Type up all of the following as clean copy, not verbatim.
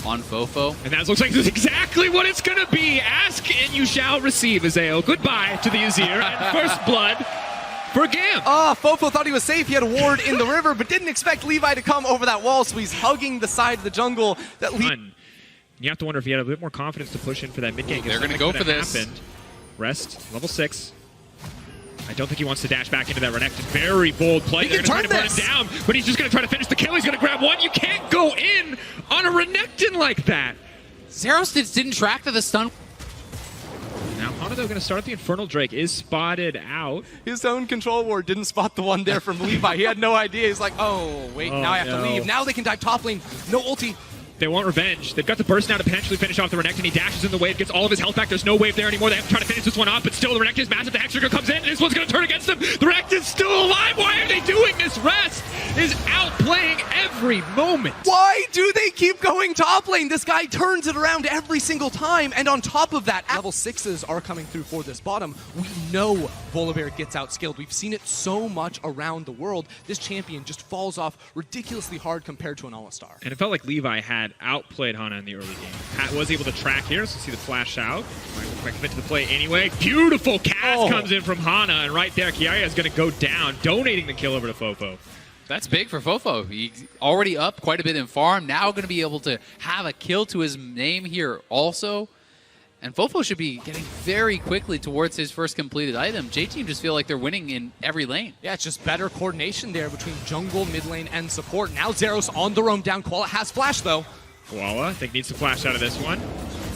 on Fofo. And that looks like this is exactly what it's going to be. Ask and you shall receive, Azale. Goodbye to the Azir and first blood for GAM. Fofo thought he was safe. He had a ward in the river, but didn't expect Levi to come over that wall, so he's hugging the side of the jungle. You have to wonder if he had a bit more confidence to push in for that mid gank. They're going to go for this. Happened. Rest, level 6. I don't think he wants to dash back into that Renekton. Very bold play. They're going to try to burn him down, but he's just going to try to finish the kill. He's going to grab one. You can't go in on a Renekton like that. Zeros didn't track to the stun. Now Hanado going to start the Infernal Drake. Is spotted out. His own control ward didn't spot the one there from Levi. He had no idea. He's like, oh, wait, now I have to leave. Now they can dive top lane. No ulti. They want revenge. They've got the burst now to potentially finish off the Renekton. He dashes in the wave, gets all of his health back. There's no wave there anymore. They have to try to finish this one off, but still the Renekton is massive. The Hexagon comes in, and this one's going to turn against them. The Renekton's still alive. Why are they doing this? Rest is outplaying every moment. Why do they keep going top lane? This guy turns it around every single time, and on top of that, level 6s are coming through for this bottom. We know Volibear gets outskilled. We've seen it so much around the world. This champion just falls off ridiculously hard compared to an All-Star. And it felt like Levi had outplayed Hanna in the early game. Pat was able to track here, so see the flash out. Might commit to the play anyway. Beautiful cast comes in from Hanna, and right there, Kiaria is going to go down, donating the kill over to Fofo. That's big for Fofo. He's already up quite a bit in farm. Now going to be able to have a kill to his name here also. And Fofo should be getting very quickly towards his first completed item. J-Team just feel like they're winning in every lane. Yeah, it's just better coordination there between jungle, mid lane, and support. Now Zeros on the roam down. Koala has flash, though. Koala, I think, needs to flash out of this one.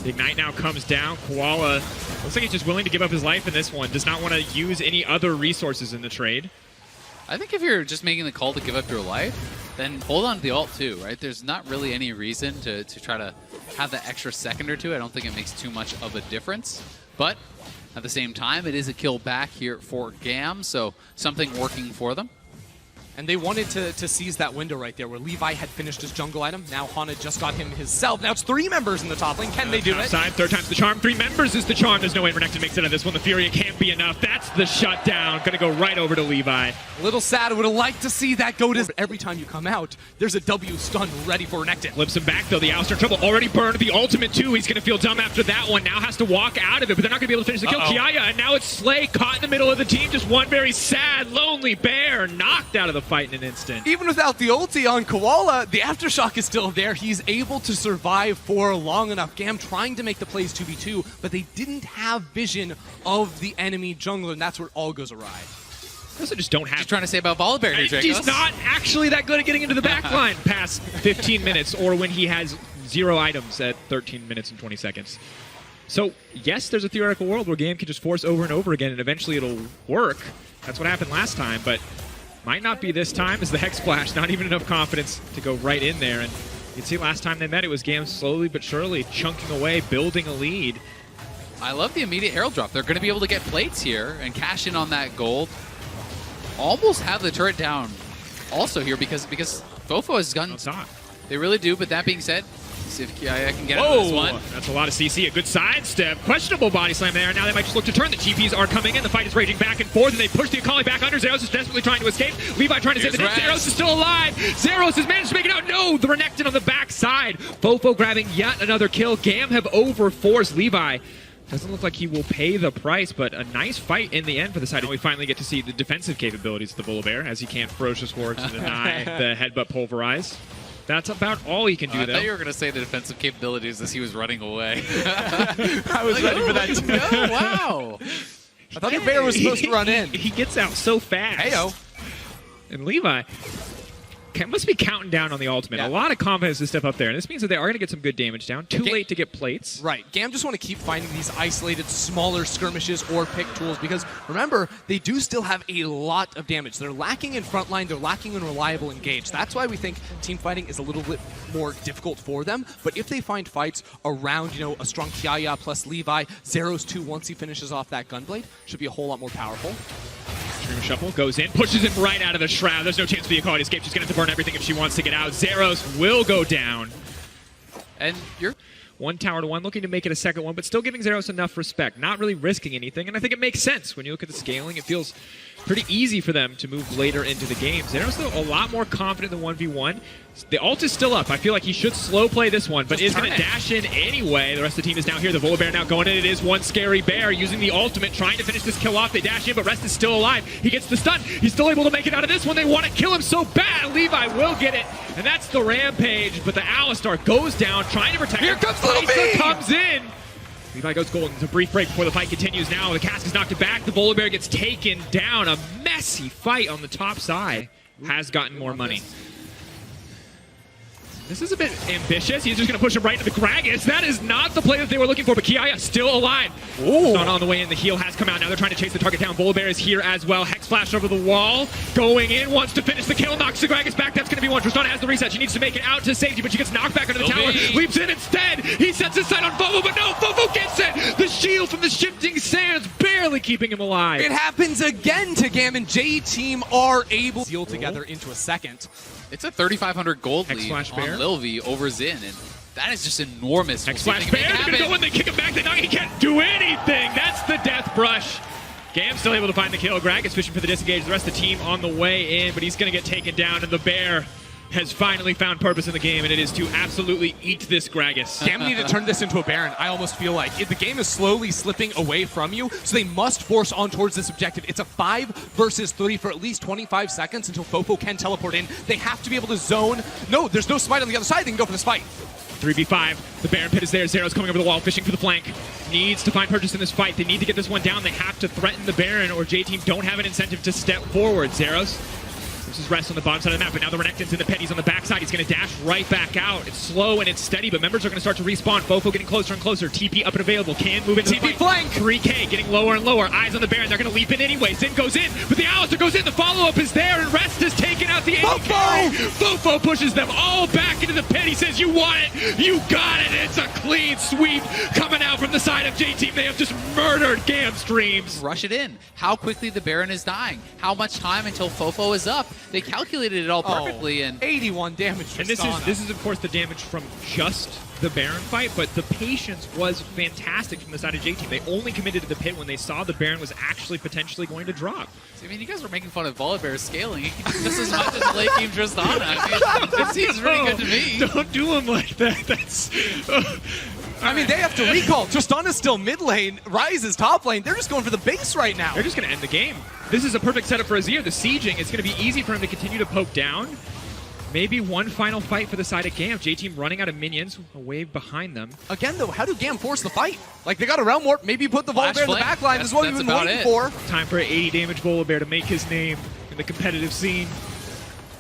The Ignite now comes down. Koala looks like he's just willing to give up his life in this one. Does not want to use any other resources in the trade. I think if you're just making the call to give up your life, then hold on to the ult too, right? There's not really any reason to try to have that extra second or two. I don't think it makes too much of a difference. But at the same time, it is a kill back here for GAM, so something working for them. And they wanted to seize that window right there where Levi had finished his jungle item. Now Hanna just got him himself. Now it's 3 members in the top lane. Can they do it? Side, third time's the charm. 3 members is the charm. There's no way Renekton makes it out of this one. The Fury can't be enough. That's the shutdown. Gonna go right over to Levi. A little sad. Would have liked to see that go to... Every time you come out, there's a W stun ready for Renekton. Flips him back, though. The Ouster Trouble already burned the ultimate, too. He's gonna feel dumb after that one. Now has to walk out of it, but they're not gonna be able to finish the kill. Kiaya, and now it's Slay caught in the middle of the team. Just one very sad, lonely bear knocked out of the fight in an instant. Even without the ulti on Koala, the Aftershock is still there. He's able to survive for long enough. GAM trying to make the plays 2v2, but they didn't have vision of the enemy jungler, and that's where it all goes awry. They also just don't have... Just trying to say about Volibear here, Drake. He's not actually that good at getting into the back line past 15 minutes, or when he has 0 items at 13 minutes and 20 seconds. So, yes, there's a theoretical world where GAM can just force over and over again, and eventually it'll work. That's what happened last time, but... might not be this time, as the Hex Splash, not even enough confidence to go right in there. And you can see last time they met, it was GAM slowly but surely chunking away, building a lead. I love the immediate Herald drop. They're going to be able to get plates here and cash in on that gold. Almost have the turret down also here because Fofo has gone. No, it's not. They really do, but that being said, see if I can get out of this one. That's a lot of CC. A good sidestep. Questionable body slam there. Now they might just look to turn. The TPs are coming in. The fight is raging back and forth, and they push the Akali back under. Zeros is desperately trying to escape. Levi trying to save the net. Zeros is still alive. Zeros has managed to make it out. No, the Renekton on the backside. Fofo grabbing yet another kill. GAM have overforced Levi. Doesn't look like he will pay the price, but a nice fight in the end for the side. And we finally get to see the defensive capabilities of the Volibear, as he can't Ferocious Hordes and deny the headbutt pulverize. That's about all he can do, though. I thought you were going to say the defensive capabilities as he was running away. I was ready for that, too. No, wow. I thought the bear was supposed to run in. He gets out so fast. Heyo. And Levi must be counting down on the ultimate. Yeah. A lot of confidence to step up there. And this means that they are going to get some good damage down. Too late to get plates. Right. GAM just want to keep finding these isolated, smaller skirmishes or pick tools because, remember, they do still have a lot of damage. They're lacking in frontline. They're lacking in reliable engage. That's why we think team fighting is a little bit more difficult for them. But if they find fights around, you know, a strong Kiaya plus Levi, Zeros 2 once he finishes off that Gunblade, should be a whole lot more powerful. Dream Shuffle goes in, pushes him right out of the Shroud. There's no chance for the Akali to escape. She's going to have to burn everything if she wants to get out. Zeros will go down. And you're... 1 tower to 1, looking to make it a second one, but still giving Zeros enough respect. Not really risking anything, and I think it makes sense. When you look at the scaling, it feels pretty easy for them to move later into the game. Zeros, though, a lot more confident than 1v1. The ult is still up. I feel like he should slow play this one, but is going to dash in anyway. The rest of the team is down here. The Volibear now going in. It is one scary bear using the ultimate, trying to finish this kill off. They dash in, but Rest is still alive. He gets the stun. He's still able to make it out of this one. They want to kill him so bad. Levi will get it, and that's the Rampage, but the Alistar goes down, trying to protect Here him. comes Little B! Comes in. Levi goes golden. It's a brief break before the fight continues now. The Cask is knocked back. The Volibear gets taken down. A messy fight on the top side. Has gotten more money. This is a bit ambitious. He's just going to push him right into the Gragas. That is not the play that they were looking for, but Kiaya still alive. Not on the way in. The heal has come out. Now they're trying to chase the target down. Volibear is here as well. Hex Flash over the wall. Going in, wants to finish the kill. Knocks the Gragas back. That's going to be one. Tristana has the reset. She needs to make it out to safety, but she gets knocked back under the tower. Leaps in instead. He sets his sight on Vovo, but no, Vovo gets it. The shield from the shifting sands barely keeping him alive. It happens again to GAM, and J-Team are able to seal together into a second. It's a 3,500 gold Hex lead Flash on Bear. Lil over Xin, and that is just enormous. Hex Flash Bear, they're going to go in, they kick him back, he can't do anything. That's the death brush. GAM still able to find the kill. Greg is fishing for the disengage. The rest of the team on the way in, but he's going to get taken down, and the bear has finally found purpose in the game, and it is to absolutely eat this Gragas. GAM need to turn this into a Baron. I almost feel like the game is slowly slipping away from you, so they must force on towards this objective. It's a 5 versus 3 for at least 25 seconds until Fofo can teleport in. They have to be able to zone. No, there's no smite on the other side. They can go for this fight. 3v5. The Baron pit is there. Zero's coming over the wall, fishing for the flank. Needs to find purchase in this fight. They need to get this one down. They have to threaten the Baron, or J-Team don't have an incentive to step forward. Zero's versus Rest on the bottom side of the map, but now the Renekton's in the pit. He's on the backside. He's going to dash right back out. It's slow and it's steady, but members are going to start to respawn. Fofo getting closer and closer. TP up and available. Can move into TP the flank. 3K getting lower and lower. Eyes on the Baron. They're going to leap in anyway. Zin goes in, but the Alistar goes in. The follow-up is there, and Rest is taking out the AD. Fofo pushes them all back into the pit. He says, you want it. You got it. It's a clean sweep coming out from the side of J-Team. They have just murdered GAM streams. Rush it in. How quickly the Baron is dying. How much time until Fofo is up. They calculated it all perfectly, and 81 damage. And this is of course the damage from just the Baron fight, but the patience was fantastic from the side of J-Team. They only committed to the pit when they saw the Baron was actually potentially going to drop. I mean, you guys were making fun of Volibear scaling. He can do just as much as late game Tristana. I mean, it seems really good to me. Don't do him like that. That's. I mean, they have to recall. Tristana's still mid lane. Ryze is top lane. They're just going for the base right now. They're just going to end the game. This is a perfect setup for Azir. The sieging, it's going to be easy for him to continue to poke down. Maybe one final fight for the side of GAM. J-Team running out of minions, a wave behind them. Again, though, how do GAM force the fight? Like, they got a realm warp. Maybe put the Volibear in the back line. This is what we've been waiting for. Time for an 80 damage Volibear to make his name in the competitive scene.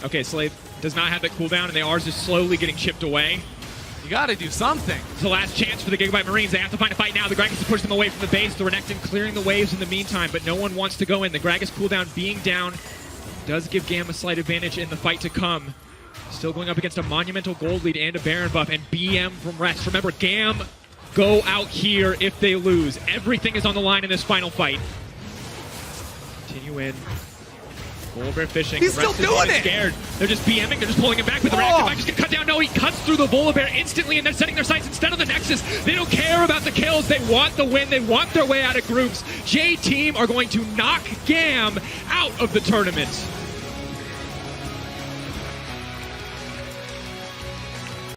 Okay, Slave does not have that cooldown, and they are just slowly getting chipped away. You gotta do something. It's the last chance for the Gigabyte Marines. They have to find a fight now. The Gragas push them away from the base. The Renekton clearing the waves in the meantime, but no one wants to go in. The Gragas cooldown being down does give GAM a slight advantage in the fight to come. Still going up against a monumental gold lead and a Baron buff, and BM from Rest. Remember, GAM go out here if they lose. Everything is on the line in this final fight. Continue in. Volibear fishing. He's still doing it! Scared. They're just BMing, they're just pulling him back, but the Renekton just gonna cut down. No, he cuts through the Volibear instantly, and they're setting their sights instead on the Nexus. They don't care about the kills. They want the win. They want their way out of groups. J-Team are going to knock GAM out of the tournament.